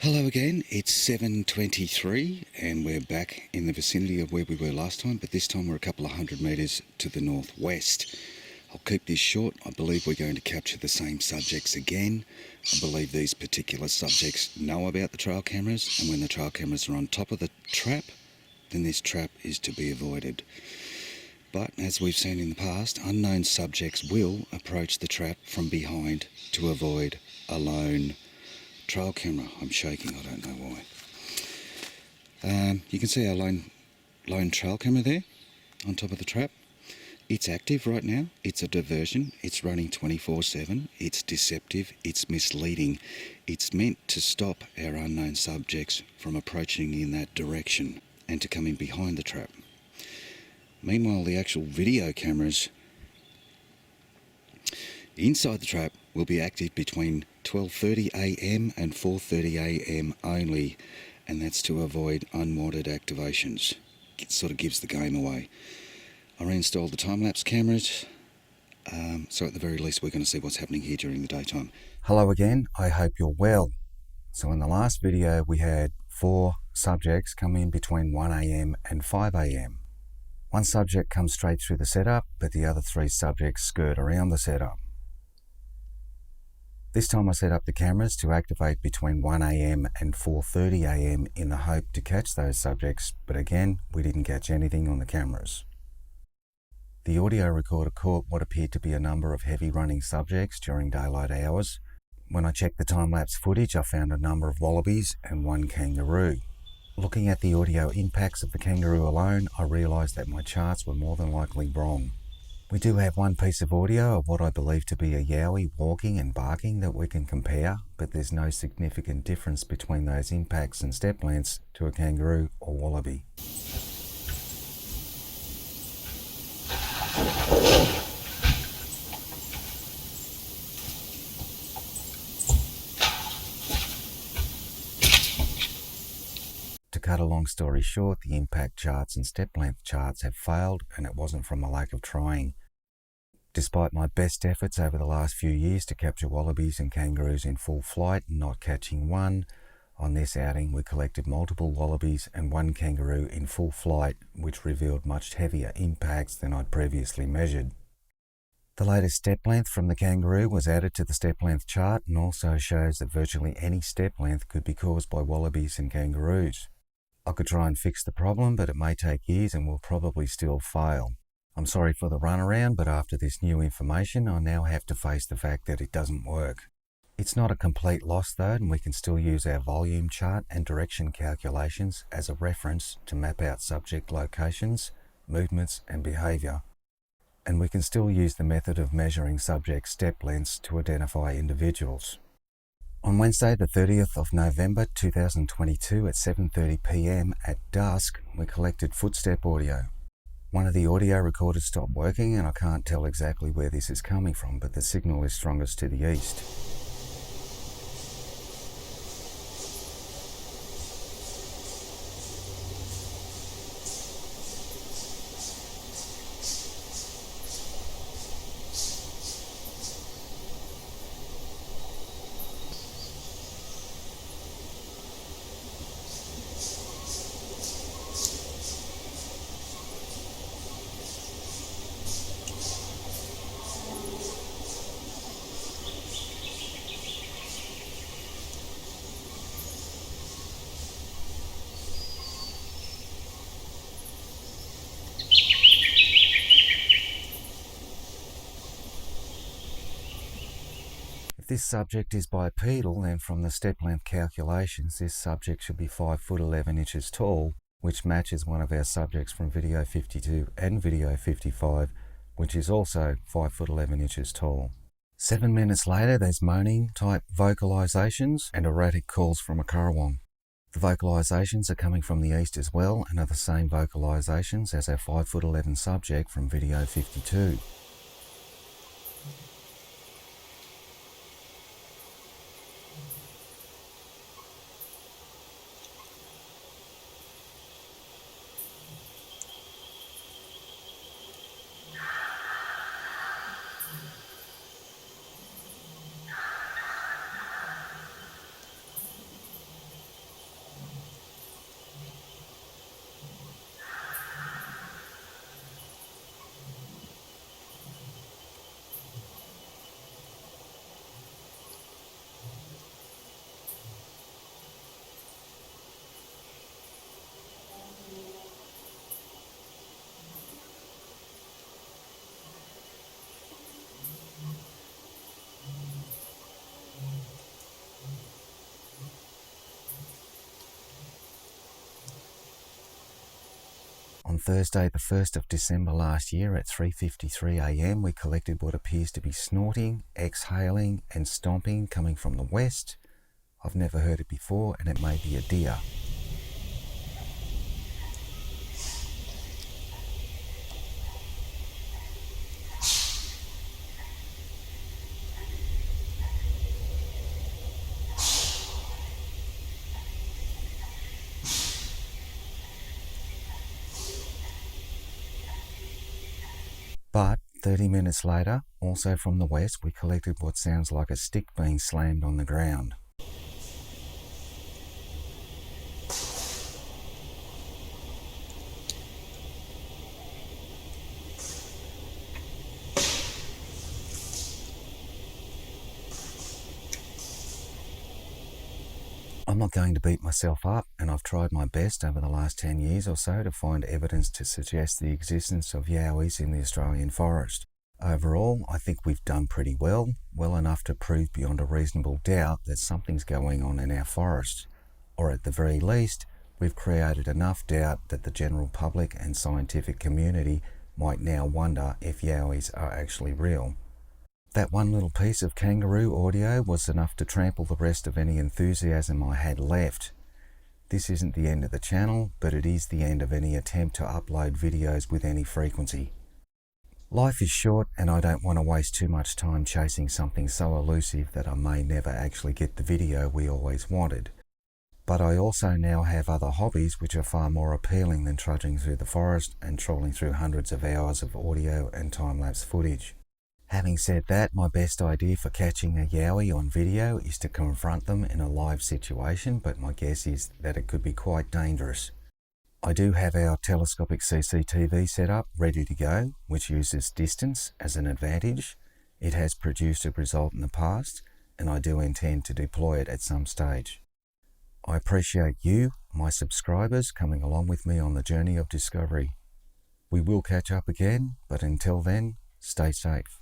Hello again, it's 7:23 and we're back in the vicinity of where we were last time, but this time we're a couple of hundred metres to the northwest. I'll keep this short. I believe we're going to capture the same subjects again. I believe these particular subjects know about the trail cameras, and when the trail cameras are on top of the trap, then this trap is to be avoided. But as we've seen in the past, unknown subjects will approach the trap from behind to avoid a lone trail camera. I'm shaking, I don't know why. You can see our lone trail camera there on top of the trap. It's active right now. It's a diversion. It's running 24/7. It's deceptive. It's misleading. It's meant to stop our unknown subjects from approaching in that direction and to coming behind the trap. Meanwhile, the actual video cameras inside the trap will be active between 12:30 a.m. and 4:30 a.m. only, and that's to avoid unwanted activations. It sort of gives the game away. I reinstalled the time-lapse cameras, so at the very least we're going to see what's happening here during the daytime. Hello again, I hope you're well. So in the last video we had 4 subjects come in between 1 a.m. and 5 a.m. One subject comes straight through the setup, but the other 3 subjects skirt around the setup. This time I set up the cameras to activate between 1 a.m. and 4:30 a.m. in the hope to catch those subjects, but again, we didn't catch anything on the cameras. The audio recorder caught what appeared to be a number of heavy running subjects during daylight hours. When I checked the time-lapse footage, I found a number of wallabies and 1 kangaroo. Looking at the audio impacts of the kangaroo alone, I realised that my charts were more than likely wrong. We do have one piece of audio of what I believe to be a yowie walking and barking that we can compare, but there's no significant difference between those impacts and step lengths to a kangaroo or wallaby. To cut a long story short, the impact charts and step length charts have failed, and it wasn't from a lack of trying. Despite my best efforts over the last few years to capture wallabies and kangaroos in full flight and not catching one, on this outing we collected multiple wallabies and 1 kangaroo in full flight, which revealed much heavier impacts than I'd previously measured. The latest step length from the kangaroo was added to the step length chart and also shows that virtually any step length could be caused by wallabies and kangaroos. I could try and fix the problem, but it may take years and will probably still fail. I'm sorry for the runaround, but after this new information, I now have to face the fact that it doesn't work. It's not a complete loss though, and we can still use our volume chart and direction calculations as a reference to map out subject locations, movements and behaviour. And we can still use the method of measuring subject step lengths to identify individuals. On Wednesday the 30th of November 2022 at 7:30 p.m. at dusk, we collected footstep audio. One of the audio recorders stopped working and I can't tell exactly where this is coming from, but the signal is strongest to the east. If this subject is bipedal, then from the step length calculations, this subject should be 5 foot 11 inches tall, which matches one of our subjects from video 52 and video 55, which is also 5 foot 11 inches tall. 7 minutes later, there's moaning type vocalizations and erratic calls from a currawong. The vocalizations are coming from the east as well and are the same vocalizations as our 5 foot 11 subject from video 52. On Thursday, the 1st of December last year at 3:53 a.m, we collected what appears to be snorting, exhaling and stomping coming from the west. I've never heard it before, and it may be a deer. But 30 minutes later, also from the west, we collected what sounds like a stick being slammed on the ground. I'm not going to beat myself up, and I've tried my best over the last 10 years or so to find evidence to suggest the existence of yowies in the Australian forest. Overall, I think we've done pretty well enough to prove beyond a reasonable doubt that something's going on in our forests. Or at the very least, we've created enough doubt that the general public and scientific community might now wonder if yowies are actually real. That one little piece of kangaroo audio was enough to trample the rest of any enthusiasm I had left. This isn't the end of the channel, but it is the end of any attempt to upload videos with any frequency. Life is short, and I don't want to waste too much time chasing something so elusive that I may never actually get the video we always wanted. But I also now have other hobbies which are far more appealing than trudging through the forest and trawling through hundreds of hours of audio and time-lapse footage. Having said that, my best idea for catching a yowie on video is to confront them in a live situation, but my guess is that it could be quite dangerous. I do have our telescopic CCTV set up, ready to go, which uses distance as an advantage. It has produced a result in the past, and I do intend to deploy it at some stage. I appreciate you, my subscribers, coming along with me on the journey of discovery. We will catch up again, but until then, stay safe.